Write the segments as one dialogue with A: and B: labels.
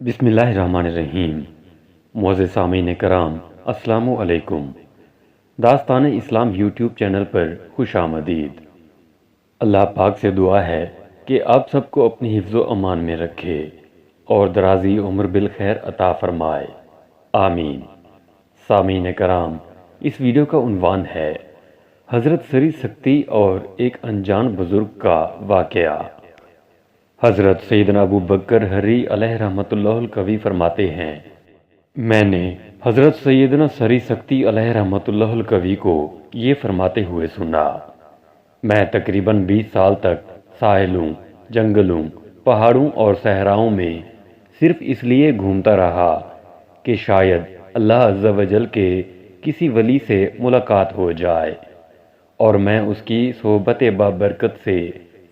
A: بسم اللہ الرحمن الرحیم۔ معزز سامعین کرام، السلام علیکم۔ داستان اسلام یوٹیوب چینل پر خوش آمدید۔ اللہ پاک سے دعا ہے کہ آپ سب کو اپنی حفظ و امان میں رکھے اور درازی عمر بالخیر عطا فرمائے، آمین۔ سامعین کرام، اس ویڈیو کا عنوان ہے حضرت سری سکتی اور ایک انجان بزرگ کا واقعہ۔ حضرت سیدنا ابو بکر حری علیہ رحمۃ اللہ القوی فرماتے ہیں، میں نے حضرت سیدنا سری سکتی علیہ رحمۃ اللہ القوی کو یہ فرماتے ہوئے سنا، میں تقریباً 20 سال تک ساحلوں، جنگلوں، پہاڑوں اور صحراؤں میں صرف اس لیے گھومتا رہا کہ شاید اللہ عز و جل کے کسی ولی سے ملاقات ہو جائے اور میں اس کی صحبت بابرکت سے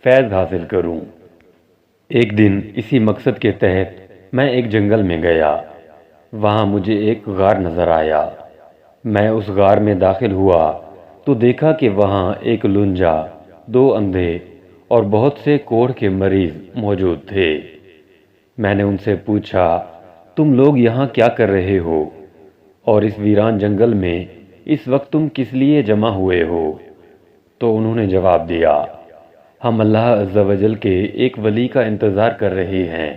A: فیض حاصل کروں۔ ایک دن اسی مقصد کے تحت میں ایک جنگل میں گیا۔ وہاں مجھے ایک غار نظر آیا۔ میں اس غار میں داخل ہوا تو دیکھا کہ وہاں ایک لنجا، 2 اندھے اور بہت سے کوڑھ کے مریض موجود تھے۔ میں نے ان سے پوچھا، تم لوگ یہاں کیا کر رہے ہو اور اس ویران جنگل میں اس وقت تم کس لیے جمع ہوئے ہو؟ تو انہوں نے جواب دیا، ہم اللہ عز و جل کے ایک ولی کا انتظار کر رہے ہیں،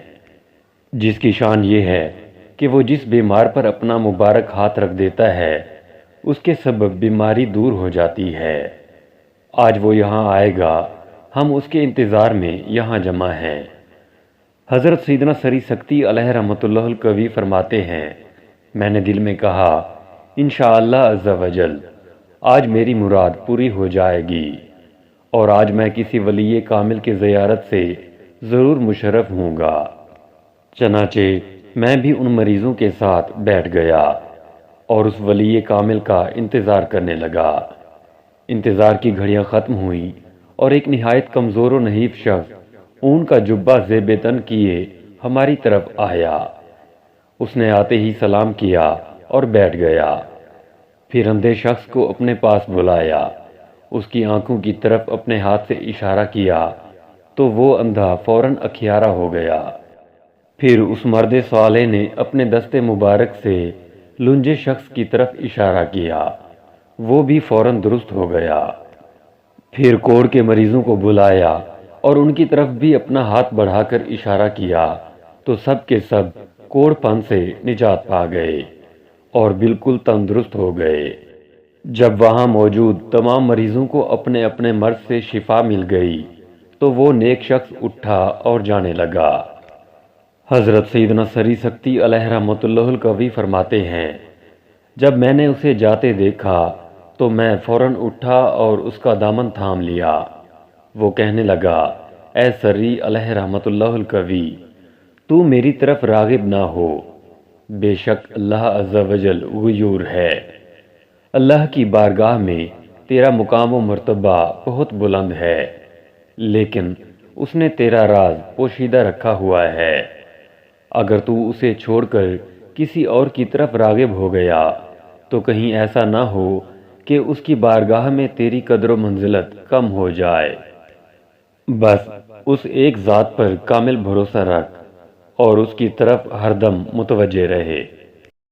A: جس کی شان یہ ہے کہ وہ جس بیمار پر اپنا مبارک ہاتھ رکھ دیتا ہے اس کے سبب بیماری دور ہو جاتی ہے۔ آج وہ یہاں آئے گا، ہم اس کے انتظار میں یہاں جمع ہیں۔ حضرت سیدنا سری سکتی علیہ رحمۃ اللہ القوی فرماتے ہیں، میں نے دل میں کہا، انشاءاللہ عز و جل آج میری مراد پوری ہو جائے گی اور آج میں کسی ولی کامل کی زیارت سے ضرور مشرف ہوں گا۔ چنانچہ میں بھی ان مریضوں کے ساتھ بیٹھ گیا اور اس ولی کامل کا انتظار کرنے لگا۔ انتظار کی گھڑیاں ختم ہوئیں اور ایک نہایت کمزور و نحیف شخص اون کا جبہ زیب تن کیے ہماری طرف آیا۔ اس نے آتے ہی سلام کیا اور بیٹھ گیا۔ پھر اندھے شخص کو اپنے پاس بلایا، اس کی آنکھوں کی طرف اپنے ہاتھ سے اشارہ کیا تو وہ اندھا فوراً اکھیارا ہو گیا۔ پھر اس مرد صالح نے اپنے دست مبارک سے لنجے شخص کی طرف اشارہ کیا، وہ بھی فوراً درست ہو گیا۔ پھر کوڑھ کے مریضوں کو بلایا اور ان کی طرف بھی اپنا ہاتھ بڑھا کر اشارہ کیا تو سب کے سب کوڑھ پن سے نجات پا گئے اور بالکل تندرست ہو گئے۔ جب وہاں موجود تمام مریضوں کو اپنے اپنے مرض سے شفا مل گئی تو وہ نیک شخص اٹھا اور جانے لگا۔ حضرت سیدنا سری سکتی علیہ رحمۃ اللہ القوی فرماتے ہیں، جب میں نے اسے جاتے دیکھا تو میں فوراً اٹھا اور اس کا دامن تھام لیا۔ وہ کہنے لگا، اے سری علیہ رحمۃ اللہ القوی، تو میری طرف راغب نہ ہو، بے شک اللہ عز و جل غیور ہے۔ اللہ کی بارگاہ میں تیرا مقام و مرتبہ بہت بلند ہے، لیکن اس نے تیرا راز پوشیدہ رکھا ہوا ہے۔ اگر تو اسے چھوڑ کر کسی اور کی طرف راغب ہو گیا تو کہیں ایسا نہ ہو کہ اس کی بارگاہ میں تیری قدر و منزلت کم ہو جائے۔ بس اس ایک ذات پر کامل بھروسہ رکھ اور اس کی طرف ہر دم متوجہ رہے۔